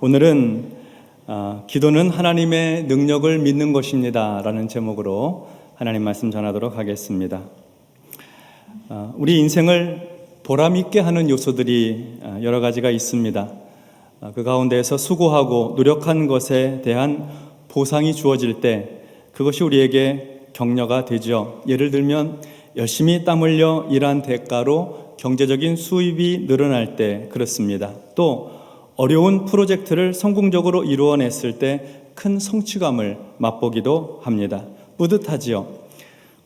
오늘은 기도는 하나님의 능력을 믿는 것입니다 라는 제목으로 하나님 말씀 전하도록 하겠습니다. 우리 인생을 보람있게 하는 요소들이 여러 가지가 있습니다. 그 가운데에서 수고하고 노력한 것에 대한 보상이 주어질 때 그것이 우리에게 격려가 되죠. 예를 들면 열심히 땀 흘려 일한 대가로 경제적인 수입이 늘어날 때 그렇습니다. 또 어려운 프로젝트를 성공적으로 이루어냈을 때 큰 성취감을 맛보기도 합니다. 뿌듯하지요.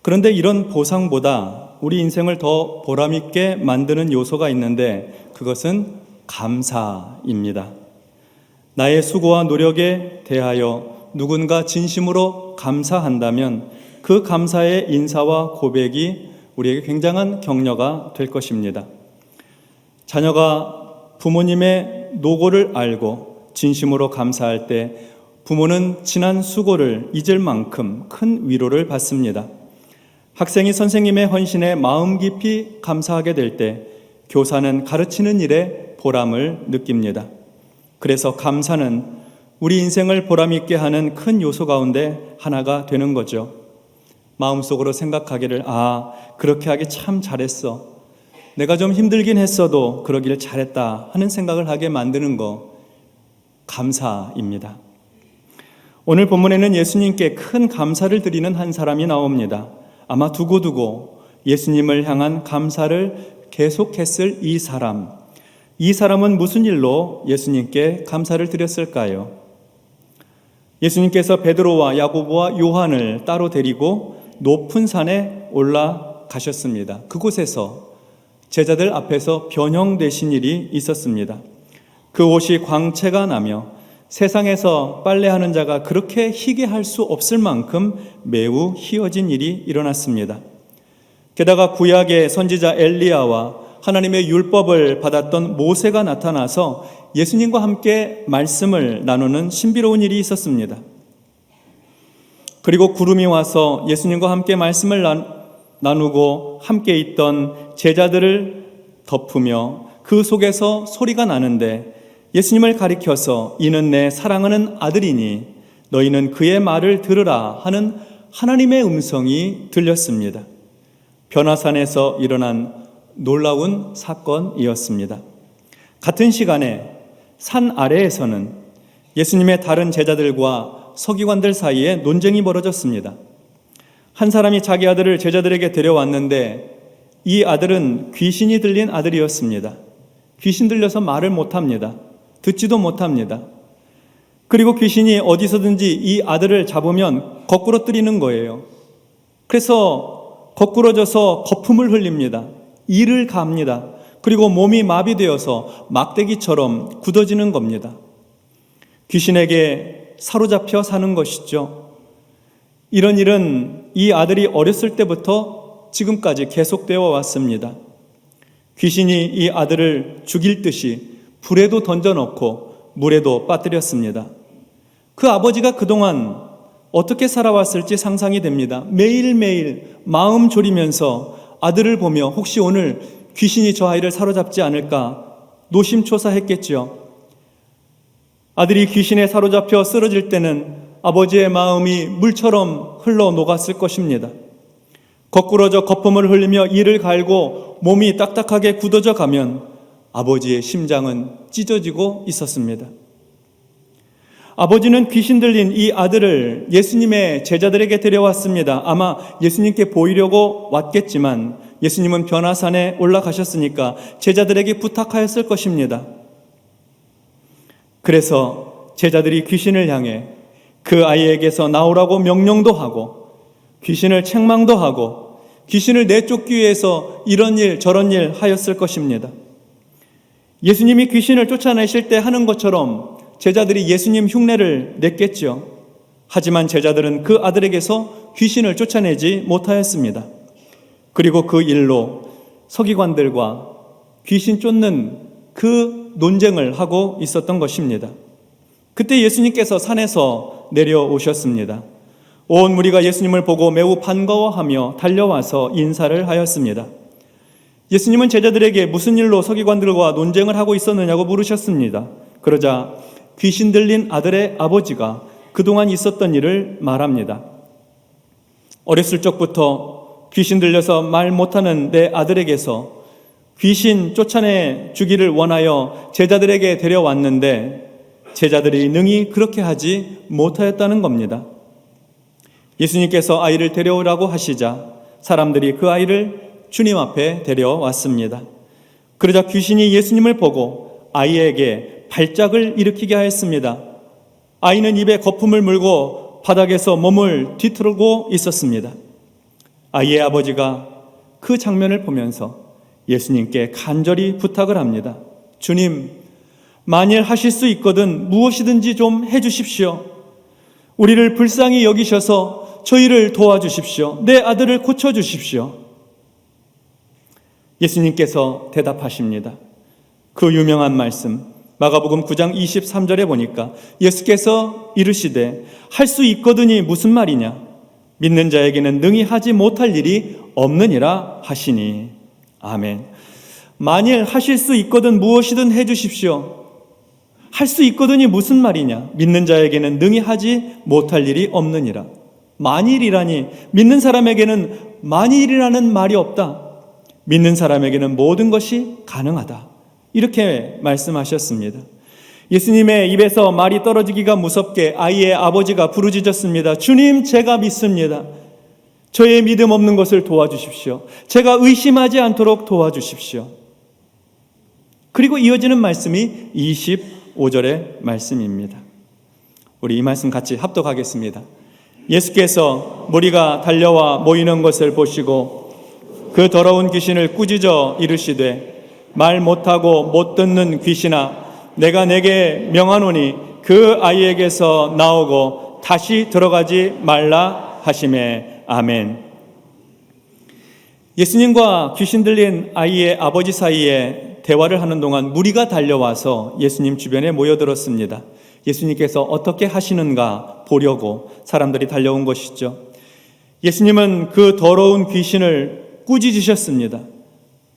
그런데 이런 보상보다 우리 인생을 더 보람있게 만드는 요소가 있는데 그것은 감사입니다. 나의 수고와 노력에 대하여 누군가 진심으로 감사한다면 그 감사의 인사와 고백이 우리에게 굉장한 격려가 될 것입니다. 자녀가 부모님의 노고를 알고 진심으로 감사할 때 부모는 지난 수고를 잊을 만큼 큰 위로를 받습니다. 학생이 선생님의 헌신에 마음 깊이 감사하게 될 때 교사는 가르치는 일에 보람을 느낍니다. 그래서 감사는 우리 인생을 보람있게 하는 큰 요소 가운데 하나가 되는 거죠. 마음속으로 생각하기를 그렇게 하기 참 잘했어. 내가 좀 힘들긴 했어도 그러기를 잘했다 하는 생각을 하게 만드는 거 감사입니다. 오늘 본문에는 예수님께 큰 감사를 드리는 한 사람이 나옵니다. 아마 두고두고 예수님을 향한 감사를 계속했을 이 사람은 무슨 일로 예수님께 감사를 드렸을까요? 예수님께서 베드로와 야고보와 요한을 따로 데리고 높은 산에 올라가셨습니다. 그곳에서 제자들 앞에서 변형되신 일이 있었습니다. 그 옷이 광채가 나며 세상에서 빨래하는 자가 그렇게 희게 할 수 없을 만큼 매우 희어진 일이 일어났습니다. 게다가 구약의 선지자 엘리야와 하나님의 율법을 받았던 모세가 나타나서 예수님과 함께 말씀을 나누는 신비로운 일이 있었습니다. 그리고 구름이 와서 예수님과 함께 말씀을 나누고 함께 있던 제자들을 덮으며 그 속에서 소리가 나는데 예수님을 가리켜서 이는 내 사랑하는 아들이니 너희는 그의 말을 들으라 하는 하나님의 음성이 들렸습니다. 변화산에서 일어난 놀라운 사건이었습니다. 같은 시간에 산 아래에서는 예수님의 다른 제자들과 서기관들 사이에 논쟁이 벌어졌습니다. 한 사람이 자기 아들을 제자들에게 데려왔는데 이 아들은 귀신이 들린 아들이었습니다. 귀신 들려서 말을 못합니다. 듣지도 못합니다. 그리고 귀신이 어디서든지 이 아들을 잡으면 거꾸로 때리는 거예요. 그래서 거꾸러져서 거품을 흘립니다. 이를 갑니다. 그리고 몸이 마비되어서 막대기처럼 굳어지는 겁니다. 귀신에게 사로잡혀 사는 것이죠. 이런 일은 이 아들이 어렸을 때부터 지금까지 계속되어 왔습니다. 귀신이 이 아들을 죽일 듯이 불에도 던져넣고 물에도 빠뜨렸습니다. 그 아버지가 그동안 어떻게 살아왔을지 상상이 됩니다. 매일매일 마음 졸이면서 아들을 보며 혹시 오늘 귀신이 저 아이를 사로잡지 않을까 노심초사했겠죠. 아들이 귀신에 사로잡혀 쓰러질 때는 아버지의 마음이 물처럼 흘러 녹았을 것입니다. 거꾸러져 거품을 흘리며 이를 갈고 몸이 딱딱하게 굳어져 가면 아버지의 심장은 찢어지고 있었습니다. 아버지는 귀신 들린 이 아들을 예수님의 제자들에게 데려왔습니다. 아마 예수님께 보이려고 왔겠지만 예수님은 변화산에 올라가셨으니까 제자들에게 부탁하였을 것입니다. 그래서 제자들이 귀신을 향해 그 아이에게서 나오라고 명령도 하고 귀신을 책망도 하고 귀신을 내쫓기 위해서 이런 일 저런 일 하였을 것입니다. 예수님이 귀신을 쫓아내실 때 하는 것처럼 제자들이 예수님 흉내를 냈겠죠. 하지만 제자들은 그 아들에게서 귀신을 쫓아내지 못하였습니다. 그리고 그 일로 서기관들과 귀신 쫓는 그 논쟁을 하고 있었던 것입니다. 그때 예수님께서 산에서 내려오셨습니다. 온 무리가 예수님을 보고 매우 반가워하며 달려와서 인사를 하였습니다. 예수님은 제자들에게 무슨 일로 서기관들과 논쟁을 하고 있었느냐고 물으셨습니다. 그러자 귀신 들린 아들의 아버지가 그동안 있었던 일을 말합니다. 어렸을 적부터 귀신 들려서 말 못하는 내 아들에게서 귀신 쫓아내 주기를 원하여 제자들에게 데려왔는데 제자들이 능히 그렇게 하지 못하였다는 겁니다. 예수님께서 아이를 데려오라고 하시자 사람들이 그 아이를 주님 앞에 데려왔습니다. 그러자 귀신이 예수님을 보고 아이에게 발작을 일으키게 하였습니다. 아이는 입에 거품을 물고 바닥에서 몸을 뒤틀고 있었습니다. 아이의 아버지가 그 장면을 보면서 예수님께 간절히 부탁을 합니다. 주님, 만일 하실 수 있거든 무엇이든지 좀 해주십시오. 우리를 불쌍히 여기셔서 저희를 도와주십시오. 내 아들을 고쳐주십시오. 예수님께서 대답하십니다. 그 유명한 말씀 마가복음 9장 23절에 보니까 예수께서 이르시되 할 수 있거든이 무슨 말이냐? 믿는 자에게는 능히 하지 못할 일이 없느니라 하시니. 아멘. 만일 하실 수 있거든 무엇이든 해주십시오. 할 수 있거든이 무슨 말이냐? 믿는 자에게는 능히 하지 못할 일이 없느니라. 만일이라니 믿는 사람에게는 만일이라는 말이 없다. 믿는 사람에게는 모든 것이 가능하다. 이렇게 말씀하셨습니다. 예수님의 입에서 말이 떨어지기가 무섭게 아이의 아버지가 부르짖었습니다. 주님, 제가 믿습니다. 저의 믿음 없는 것을 도와주십시오. 제가 의심하지 않도록 도와주십시오. 그리고 이어지는 말씀이 25절의 말씀입니다. 우리 이 말씀 같이 합독하겠습니다. 예수께서 무리가 달려와 모이는 것을 보시고 그 더러운 귀신을 꾸짖어 이르시되 말 못하고 못 듣는 귀신아, 내가 내게 명하노니 그 아이에게서 나오고 다시 들어가지 말라 하시매. 아멘. 예수님과 귀신 들린 아이의 아버지 사이에 대화를 하는 동안 무리가 달려와서 예수님 주변에 모여들었습니다. 예수님께서 어떻게 하시는가 보려고 사람들이 달려온 것이죠. 예수님은 그 더러운 귀신을 꾸짖으셨습니다.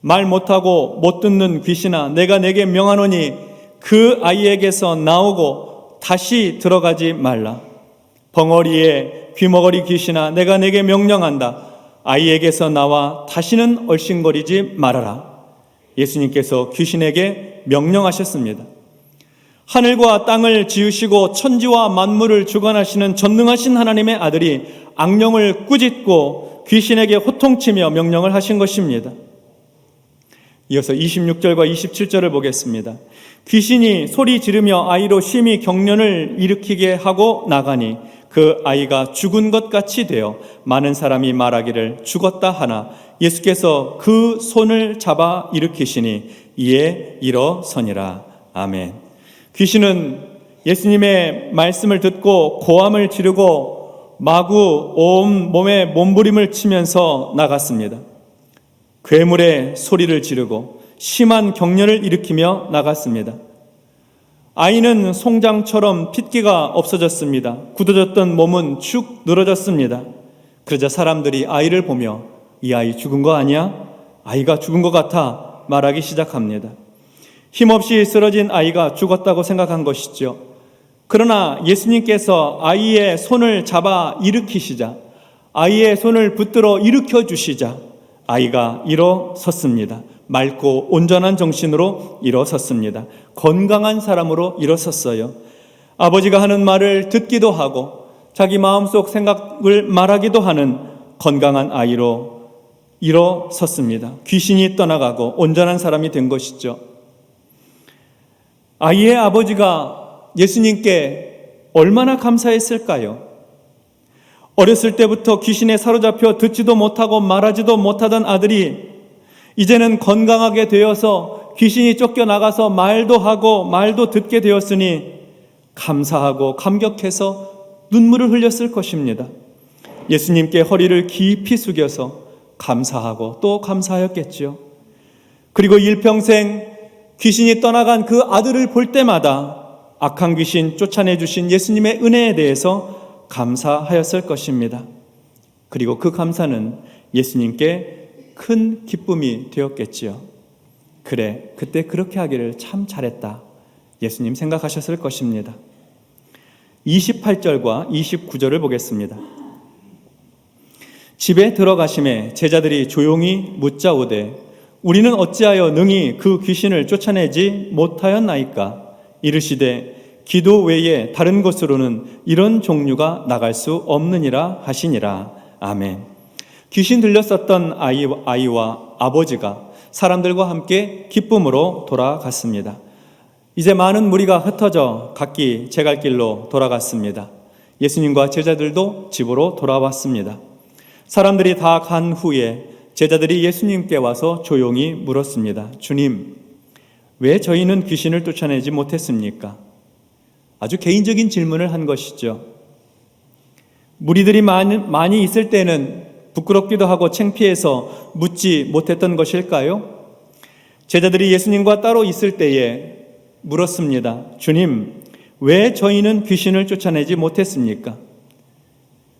말 못하고 못 듣는 귀신아, 내가 내게 명하노니 그 아이에게서 나오고 다시 들어가지 말라. 벙어리에 귀머거리 귀신아, 내가 내게 명령한다. 아이에게서 나와 다시는 얼씬거리지 말아라. 예수님께서 귀신에게 명령하셨습니다. 하늘과 땅을 지으시고 천지와 만물을 주관하시는 전능하신 하나님의 아들이 악령을 꾸짖고 귀신에게 호통치며 명령을 하신 것입니다. 이어서 26절과 27절을 보겠습니다. 귀신이 소리 지르며 아이로 심히 경련을 일으키게 하고 나가니 그 아이가 죽은 것 같이 되어 많은 사람이 말하기를 죽었다 하나 예수께서 그 손을 잡아 일으키시니 이에 일어서니라. 아멘. 귀신은 예수님의 말씀을 듣고 고함을 지르고 마구 온 몸에 몸부림을 치면서 나갔습니다. 괴물의 소리를 지르고 심한 경련을 일으키며 나갔습니다. 아이는 송장처럼 핏기가 없어졌습니다. 굳어졌던 몸은 축 늘어졌습니다. 그러자 사람들이 아이를 보며 이 아이 죽은 거 아니야? 아이가 죽은 것 같아 말하기 시작합니다. 힘없이 쓰러진 아이가 죽었다고 생각한 것이죠. 그러나 예수님께서 아이의 손을 잡아 일으키시자, 아이의 손을 붙들어 일으켜 주시자 아이가 일어섰습니다. 맑고 온전한 정신으로 일어섰습니다. 건강한 사람으로 일어섰어요. 아버지가 하는 말을 듣기도 하고 자기 마음속 생각을 말하기도 하는 건강한 아이로 일어섰습니다. 귀신이 떠나가고 온전한 사람이 된 것이죠. 아이의 아버지가 예수님께 얼마나 감사했을까요? 어렸을 때부터 귀신에 사로잡혀 듣지도 못하고 말하지도 못하던 아들이 이제는 건강하게 되어서 귀신이 쫓겨나가서 말도 하고 말도 듣게 되었으니 감사하고 감격해서 눈물을 흘렸을 것입니다. 예수님께 허리를 깊이 숙여서 감사하고 또 감사하였겠지요. 그리고 일평생 귀신이 떠나간 그 아들을 볼 때마다 악한 귀신 쫓아내주신 예수님의 은혜에 대해서 감사하였을 것입니다. 그리고 그 감사는 예수님께 큰 기쁨이 되었겠지요. 그래, 그때 그렇게 하기를 참 잘했다. 예수님 생각하셨을 것입니다. 28절과 29절을 보겠습니다. 집에 들어가심에 제자들이 조용히 묻자오되 우리는 어찌하여 능히 그 귀신을 쫓아내지 못하였나이까? 이르시되 기도 외에 다른 곳으로는 이런 종류가 나갈 수 없느니라 하시니라. 아멘. 귀신 들렸었던 아이와 아버지가 사람들과 함께 기쁨으로 돌아갔습니다. 이제 많은 무리가 흩어져 각기 제갈길로 돌아갔습니다. 예수님과 제자들도 집으로 돌아왔습니다. 사람들이 다 간 후에 제자들이 예수님께 와서 조용히 물었습니다. 주님, 왜 저희는 귀신을 쫓아내지 못했습니까? 아주 개인적인 질문을 한 것이죠. 무리들이 많이 있을 때는 부끄럽기도 하고 창피해서 묻지 못했던 것일까요? 제자들이 예수님과 따로 있을 때에 물었습니다. 주님, 왜 저희는 귀신을 쫓아내지 못했습니까?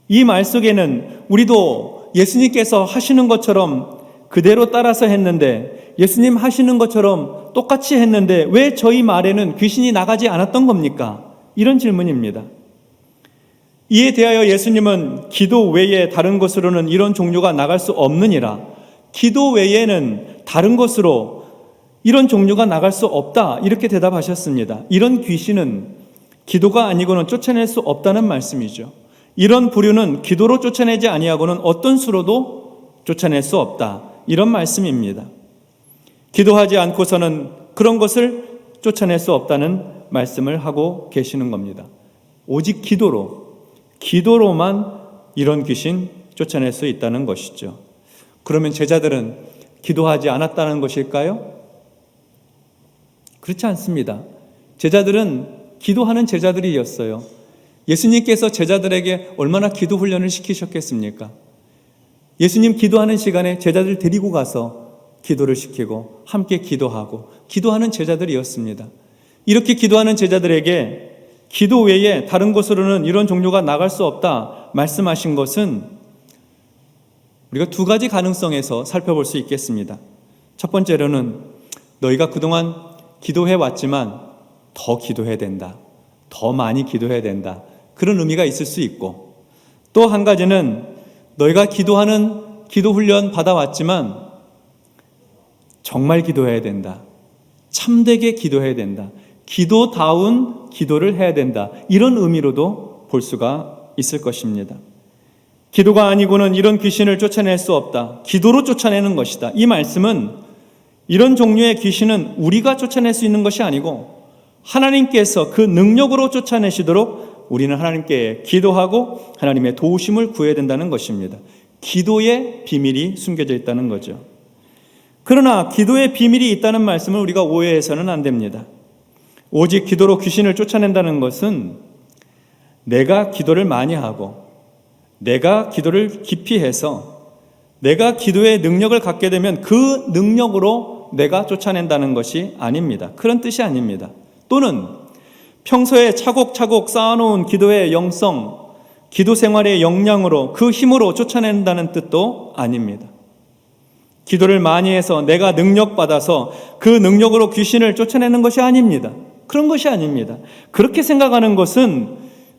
이 말 속에는 우리도 예수님께서 하시는 것처럼 그대로 따라서 했는데, 예수님 하시는 것처럼 똑같이 했는데 왜 저희 말에는 귀신이 나가지 않았던 겁니까? 이런 질문입니다. 이에 대하여 예수님은 기도 외에 다른 곳으로는 이런 종류가 나갈 수 없느니라. 기도 외에는 다른 곳으로 이런 종류가 나갈 수 없다, 이렇게 대답하셨습니다. 이런 귀신은 기도가 아니고는 쫓아낼 수 없다는 말씀이죠. 이런 부류는 기도로 쫓아내지 아니하고는 어떤 수로도 쫓아낼 수 없다, 이런 말씀입니다. 기도하지 않고서는 그런 것을 쫓아낼 수 없다는 말씀을 하고 계시는 겁니다. 오직 기도로만 이런 귀신 쫓아낼 수 있다는 것이죠. 그러면 제자들은 기도하지 않았다는 것일까요? 그렇지 않습니다. 제자들은 기도하는 제자들이었어요. 예수님께서 제자들에게 얼마나 기도 훈련을 시키셨겠습니까? 예수님 기도하는 시간에 제자들 데리고 가서 기도를 시키고 함께 기도하고 기도하는 제자들이었습니다. 이렇게 기도하는 제자들에게 기도 외에 다른 곳으로는 이런 종류가 나갈 수 없다 말씀하신 것은 우리가 두 가지 가능성에서 살펴볼 수 있겠습니다. 첫 번째로는 너희가 그동안 기도해 왔지만 더 기도해야 된다, 더 많이 기도해야 된다, 그런 의미가 있을 수 있고, 또 한 가지는 너희가 기도하는 기도 훈련 받아왔지만 정말 기도해야 된다, 참되게 기도해야 된다, 기도다운 기도를 해야 된다, 이런 의미로도 볼 수가 있을 것입니다. 기도가 아니고는 이런 귀신을 쫓아낼 수 없다, 기도로 쫓아내는 것이다. 이 말씀은 이런 종류의 귀신은 우리가 쫓아낼 수 있는 것이 아니고 하나님께서 그 능력으로 쫓아내시도록 우리는 하나님께 기도하고 하나님의 도우심을 구해야 된다는 것입니다. 기도의 비밀이 숨겨져 있다는 거죠. 그러나 기도의 비밀이 있다는 말씀을 우리가 오해해서는 안 됩니다. 오직 기도로 귀신을 쫓아낸다는 것은 내가 기도를 많이 하고 내가 기도를 깊이 해서 내가 기도의 능력을 갖게 되면 그 능력으로 내가 쫓아낸다는 것이 아닙니다. 그런 뜻이 아닙니다. 또는 평소에 차곡차곡 쌓아놓은 기도의 영성, 기도 생활의 역량으로 그 힘으로 쫓아낸다는 뜻도 아닙니다. 기도를 많이 해서 내가 능력받아서 그 능력으로 귀신을 쫓아내는 것이 아닙니다. 그런 것이 아닙니다. 그렇게 생각하는 것은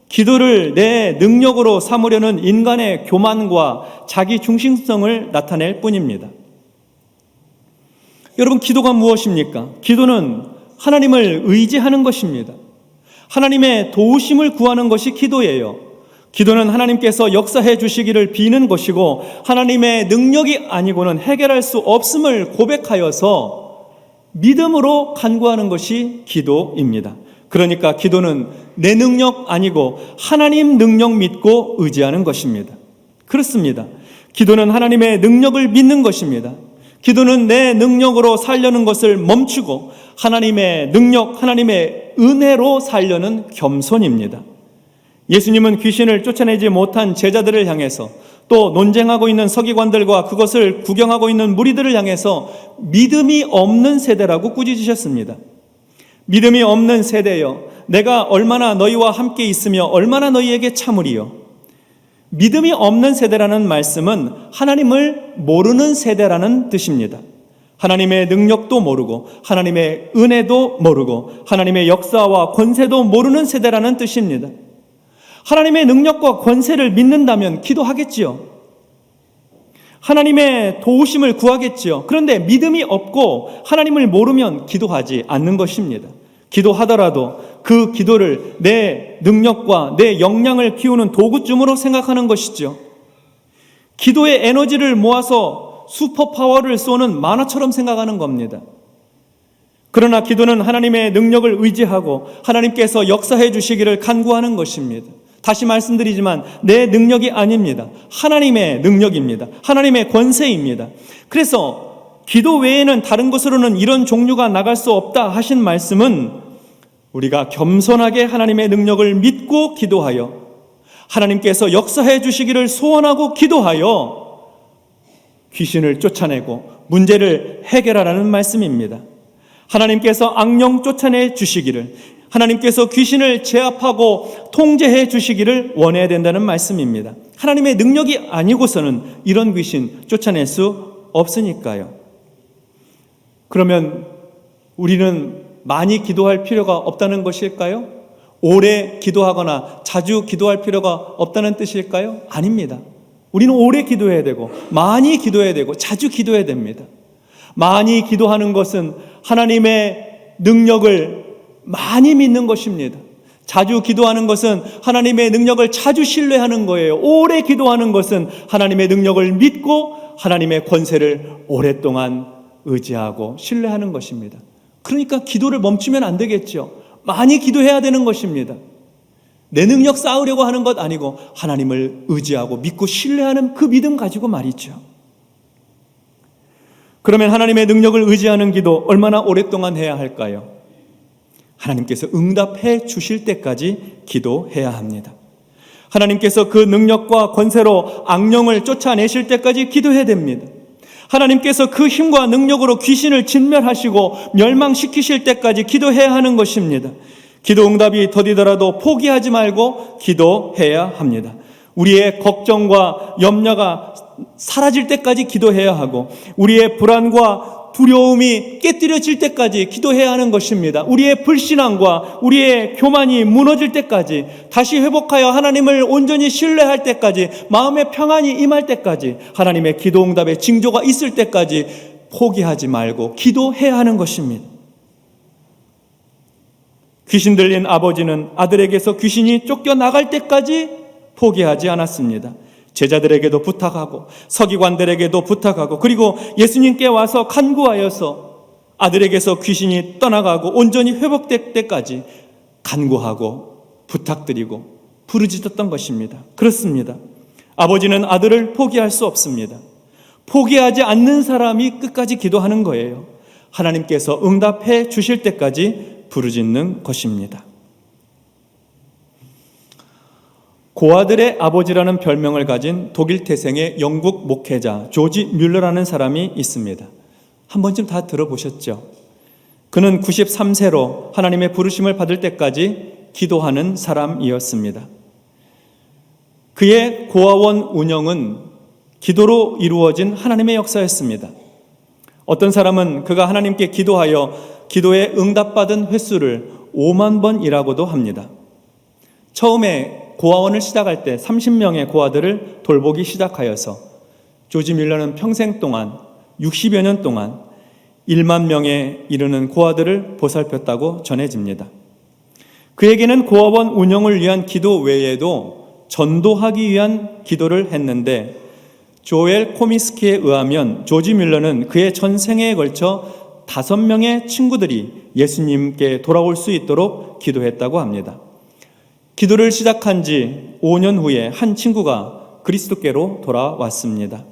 기도를 내 능력으로 삼으려는 인간의 교만과 자기 중심성을 나타낼 뿐입니다. 여러분, 기도가 무엇입니까? 기도는 하나님을 의지하는 것입니다. 하나님의 도우심을 구하는 것이 기도예요. 기도는 하나님께서 역사해 주시기를 비는 것이고 하나님의 능력이 아니고는 해결할 수 없음을 고백하여서 믿음으로 간구하는 것이 기도입니다. 그러니까 기도는 내 능력 아니고 하나님 능력 믿고 의지하는 것입니다. 그렇습니다. 기도는 하나님의 능력을 믿는 것입니다. 기도는 내 능력으로 살려는 것을 멈추고 하나님의 능력, 하나님의 은혜로 살려는 겸손입니다. 예수님은 귀신을 쫓아내지 못한 제자들을 향해서 또 논쟁하고 있는 서기관들과 그것을 구경하고 있는 무리들을 향해서 믿음이 없는 세대라고 꾸짖으셨습니다. 믿음이 없는 세대여, 내가 얼마나 너희와 함께 있으며 얼마나 너희에게 참으리요. 믿음이 없는 세대라는 말씀은 하나님을 모르는 세대라는 뜻입니다. 하나님의 능력도 모르고 하나님의 은혜도 모르고 하나님의 역사와 권세도 모르는 세대라는 뜻입니다. 하나님의 능력과 권세를 믿는다면 기도하겠지요. 하나님의 도우심을 구하겠지요. 그런데 믿음이 없고 하나님을 모르면 기도하지 않는 것입니다. 기도하더라도 그 기도를 내 능력과 내 역량을 키우는 도구쯤으로 생각하는 것이죠. 기도의 에너지를 모아서 슈퍼파워를 쏘는 만화처럼 생각하는 겁니다. 그러나 기도는 하나님의 능력을 의지하고 하나님께서 역사해 주시기를 간구하는 것입니다. 다시 말씀드리지만 내 능력이 아닙니다. 하나님의 능력입니다. 하나님의 권세입니다. 그래서 기도 외에는 다른 것으로는 이런 종류가 나갈 수 없다 하신 말씀은 우리가 겸손하게 하나님의 능력을 믿고 기도하여 하나님께서 역사해 주시기를 소원하고 기도하여 귀신을 쫓아내고 문제를 해결하라는 말씀입니다. 하나님께서 악령 쫓아내 주시기를, 하나님께서 귀신을 제압하고 통제해 주시기를 원해야 된다는 말씀입니다. 하나님의 능력이 아니고서는 이런 귀신 쫓아낼 수 없으니까요. 그러면 우리는 많이 기도할 필요가 없다는 것일까요? 오래 기도하거나 자주 기도할 필요가 없다는 뜻일까요? 아닙니다. 우리는 오래 기도해야 되고 많이 기도해야 되고 자주 기도해야 됩니다. 많이 기도하는 것은 하나님의 능력을 많이 믿는 것입니다. 자주 기도하는 것은 하나님의 능력을 자주 신뢰하는 거예요. 오래 기도하는 것은 하나님의 능력을 믿고 하나님의 권세를 오랫동안 의지하고 신뢰하는 것입니다. 그러니까 기도를 멈추면 안 되겠죠. 많이 기도해야 되는 것입니다. 내 능력 쌓으려고 하는 것 아니고 하나님을 의지하고 믿고 신뢰하는 그 믿음 가지고 말이죠. 그러면 하나님의 능력을 의지하는 기도 얼마나 오랫동안 해야 할까요? 하나님께서 응답해 주실 때까지 기도해야 합니다. 하나님께서 그 능력과 권세로 악령을 쫓아내실 때까지 기도해야 됩니다. 하나님께서 그 힘과 능력으로 귀신을 진멸하시고 멸망시키실 때까지 기도해야 하는 것입니다. 기도 응답이 더디더라도 포기하지 말고 기도해야 합니다. 우리의 걱정과 염려가 사라질 때까지 기도해야 하고 우리의 불안과 두려움이 깨뜨려질 때까지 기도해야 하는 것입니다. 우리의 불신앙과 우리의 교만이 무너질 때까지, 다시 회복하여 하나님을 온전히 신뢰할 때까지, 마음의 평안이 임할 때까지, 하나님의 기도 응답의 징조가 있을 때까지 포기하지 말고 기도해야 하는 것입니다. 귀신 들린 아버지는 아들에게서 귀신이 쫓겨나갈 때까지 포기하지 않았습니다. 제자들에게도 부탁하고 서기관들에게도 부탁하고 그리고 예수님께 와서 간구하여서 아들에게서 귀신이 떠나가고 온전히 회복될 때까지 간구하고 부탁드리고 부르짖었던 것입니다. 그렇습니다. 아버지는 아들을 포기할 수 없습니다. 포기하지 않는 사람이 끝까지 기도하는 거예요. 하나님께서 응답해 주실 때까지 부르짖는 것입니다. 고아들의 아버지라는 별명을 가진 독일 태생의 영국 목회자 조지 뮬러라는 사람이 있습니다. 한 번쯤 다 들어보셨죠? 그는 93세로 하나님의 부르심을 받을 때까지 기도하는 사람이었습니다. 그의 고아원 운영은 기도로 이루어진 하나님의 역사였습니다. 어떤 사람은 그가 하나님께 기도하여 기도에 응답받은 횟수를 5만 번이라고도 합니다. 처음에 고아원을 시작할 때 30명의 고아들을 돌보기 시작하여서 조지 뮬러는 평생 동안 60여 년 동안 1만 명에 이르는 고아들을 보살폈다고 전해집니다. 그에게는 고아원 운영을 위한 기도 외에도 전도하기 위한 기도를 했는데 조엘 코미스키에 의하면 조지 뮬러는 그의 전생에 걸쳐 5명의 친구들이 예수님께 돌아올 수 있도록 기도했다고 합니다. 기도를 시작한 지 5년 후에 한 친구가 그리스도께로 돌아왔습니다.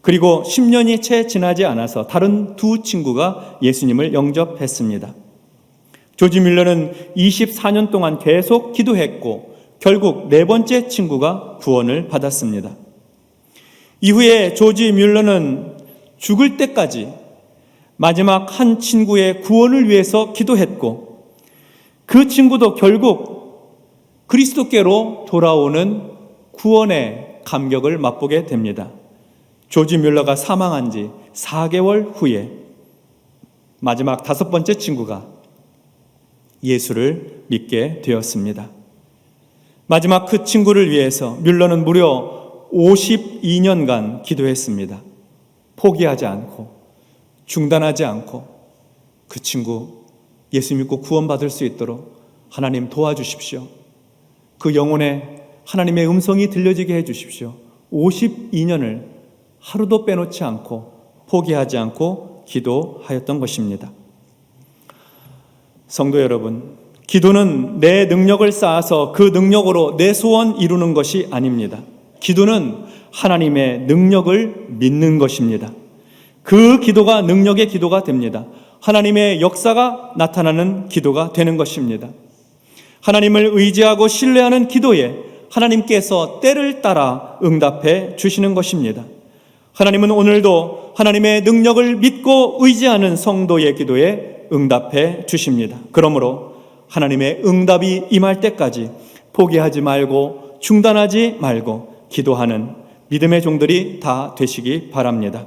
그리고 10년이 채 지나지 않아서 다른 2 친구가 예수님을 영접했습니다. 조지 뮬러는 24년 동안 계속 기도했고 결국 4번째 친구가 구원을 받았습니다. 이후에 조지 뮬러는 죽을 때까지 마지막 한 친구의 구원을 위해서 기도했고 그 친구도 결국 그리스도께로 돌아오는 구원의 감격을 맛보게 됩니다. 조지 뮬러가 사망한 지 4개월 후에 마지막 5번째 친구가 예수를 믿게 되었습니다. 마지막 그 친구를 위해서 뮬러는 무려 52년간 기도했습니다. 포기하지 않고 중단하지 않고 그 친구 예수 믿고 구원받을 수 있도록 하나님 도와주십시오. 그 영혼에 하나님의 음성이 들려지게 해주십시오. 52년을 하루도 빼놓지 않고 포기하지 않고 기도하였던 것입니다. 성도 여러분, 기도는 내 능력을 쌓아서 그 능력으로 내 소원 이루는 것이 아닙니다. 기도는 하나님의 능력을 믿는 것입니다. 그 기도가 능력의 기도가 됩니다. 하나님의 역사가 나타나는 기도가 되는 것입니다. 하나님을 의지하고 신뢰하는 기도에 하나님께서 때를 따라 응답해 주시는 것입니다. 하나님은 오늘도 하나님의 능력을 믿고 의지하는 성도의 기도에 응답해 주십니다. 그러므로 하나님의 응답이 임할 때까지 포기하지 말고 중단하지 말고 기도하는 믿음의 종들이 다 되시기 바랍니다.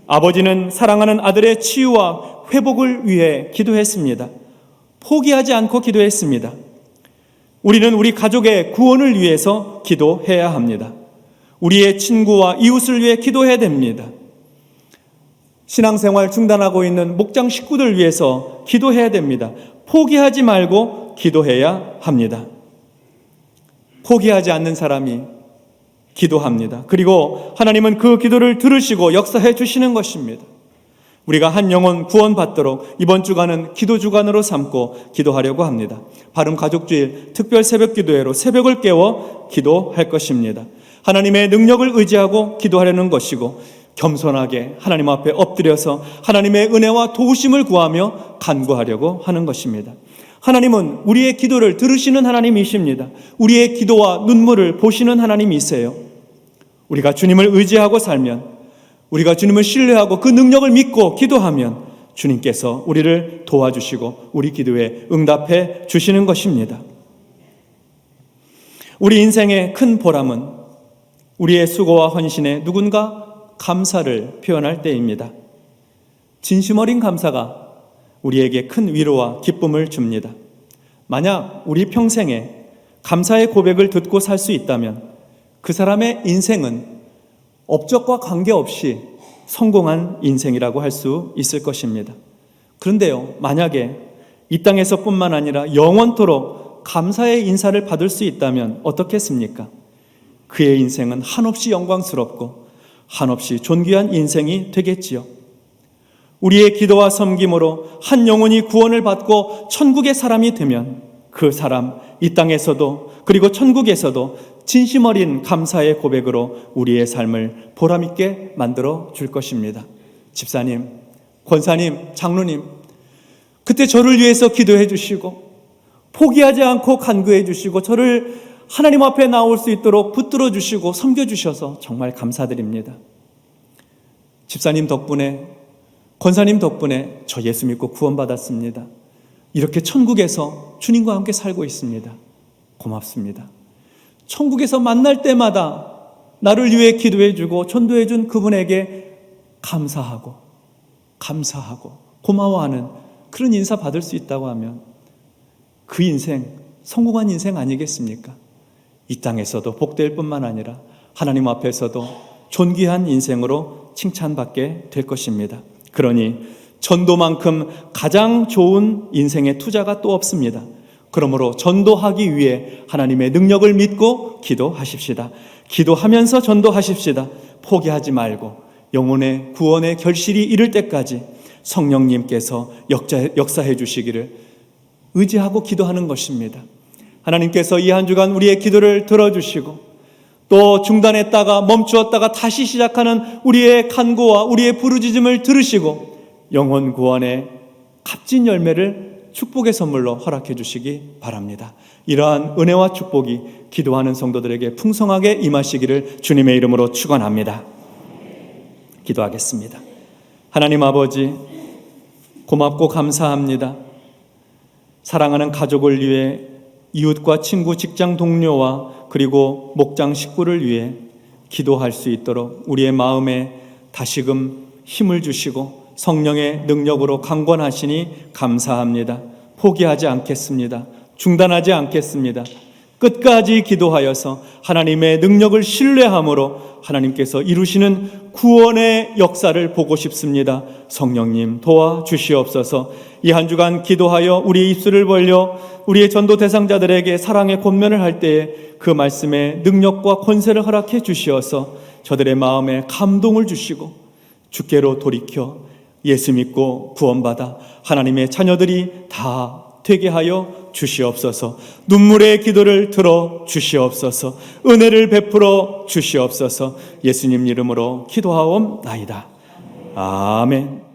아버지는 사랑하는 아들의 치유와 회복을 위해 기도했습니다. 포기하지 않고 기도했습니다. 우리는 우리 가족의 구원을 위해서 기도해야 합니다. 우리의 친구와 이웃을 위해 기도해야 됩니다. 신앙생활 중단하고 있는 목장 식구들 위해서 기도해야 됩니다. 포기하지 말고 기도해야 합니다. 포기하지 않는 사람이 기도합니다. 그리고 하나님은 그 기도를 들으시고 역사해 주시는 것입니다. 우리가 한 영혼 구원받도록 이번 주간은 기도 주간으로 삼고 기도하려고 합니다. 바른 가족주일 특별 새벽 기도회로 새벽을 깨워 기도할 것입니다. 하나님의 능력을 의지하고 기도하려는 것이고 겸손하게 하나님 앞에 엎드려서 하나님의 은혜와 도우심을 구하며 간구하려고 하는 것입니다. 하나님은 우리의 기도를 들으시는 하나님이십니다. 우리의 기도와 눈물을 보시는 하나님이세요. 우리가 주님을 의지하고 살면, 우리가 주님을 신뢰하고 그 능력을 믿고 기도하면 주님께서 우리를 도와주시고 우리 기도에 응답해 주시는 것입니다. 우리 인생의 큰 보람은 우리의 수고와 헌신에 누군가 감사를 표현할 때입니다. 진심 어린 감사가 우리에게 큰 위로와 기쁨을 줍니다. 만약 우리 평생에 감사의 고백을 듣고 살 수 있다면 그 사람의 인생은 업적과 관계없이 성공한 인생이라고 할 수 있을 것입니다. 그런데요, 만약에 이 땅에서뿐만 아니라 영원토록 감사의 인사를 받을 수 있다면 어떻겠습니까? 그의 인생은 한없이 영광스럽고 한없이 존귀한 인생이 되겠지요. 우리의 기도와 섬김으로 한 영혼이 구원을 받고 천국의 사람이 되면 그 사람 이 땅에서도 그리고 천국에서도 진심 어린 감사의 고백으로 우리의 삶을 보람있게 만들어 줄 것입니다. 집사님, 권사님, 장로님, 그때 저를 위해서 기도해 주시고 포기하지 않고 간구해 주시고 저를 하나님 앞에 나올 수 있도록 붙들어 주시고 섬겨 주셔서 정말 감사드립니다. 집사님 덕분에, 권사님 덕분에 저 예수 믿고 구원받았습니다. 이렇게 천국에서 주님과 함께 살고 있습니다. 고맙습니다. 천국에서 만날 때마다 나를 위해 기도해 주고 전도해 준 그분에게 감사하고 고마워하는 그런 인사 받을 수 있다고 하면 그 인생 성공한 인생 아니겠습니까? 이 땅에서도 복될 뿐만 아니라 하나님 앞에서도 존귀한 인생으로 칭찬받게 될 것입니다. 그러니 전도만큼 가장 좋은 인생의 투자가 또 없습니다. 그러므로 전도하기 위해 하나님의 능력을 믿고 기도하십시다. 기도하면서 전도하십시다. 포기하지 말고 영혼의 구원의 결실이 이를 때까지 성령님께서 역사해 주시기를 의지하고 기도하는 것입니다. 하나님께서 이 한 주간 우리의 기도를 들어주시고 또 중단했다가 멈추었다가 다시 시작하는 우리의 간구와 우리의 부르짖음을 들으시고 영혼 구원의 값진 열매를 축복의 선물로 허락해 주시기 바랍니다. 이러한 은혜와 축복이 기도하는 성도들에게 풍성하게 임하시기를 주님의 이름으로 축원합니다. 기도하겠습니다. 하나님 아버지, 고맙고 감사합니다. 사랑하는 가족을 위해 이웃과 친구, 직장 동료와 그리고 목장 식구를 위해 기도할 수 있도록 우리의 마음에 다시금 힘을 주시고 성령의 능력으로 강권하시니 감사합니다. 포기하지 않겠습니다. 중단하지 않겠습니다. 끝까지 기도하여서 하나님의 능력을 신뢰함으로 하나님께서 이루시는 구원의 역사를 보고 싶습니다. 성령님 도와주시옵소서. 이 한 주간 기도하여 우리의 입술을 벌려 우리의 전도 대상자들에게 사랑의 권면을 할 때에 그 말씀의 능력과 권세를 허락해 주시어서 저들의 마음에 감동을 주시고 주께로 돌이켜 예수 믿고 구원받아 하나님의 자녀들이 다 되게 하여 주시옵소서. 눈물의 기도를 들어 주시옵소서. 은혜를 베풀어 주시옵소서. 예수님 이름으로 기도하옵나이다. 아멘.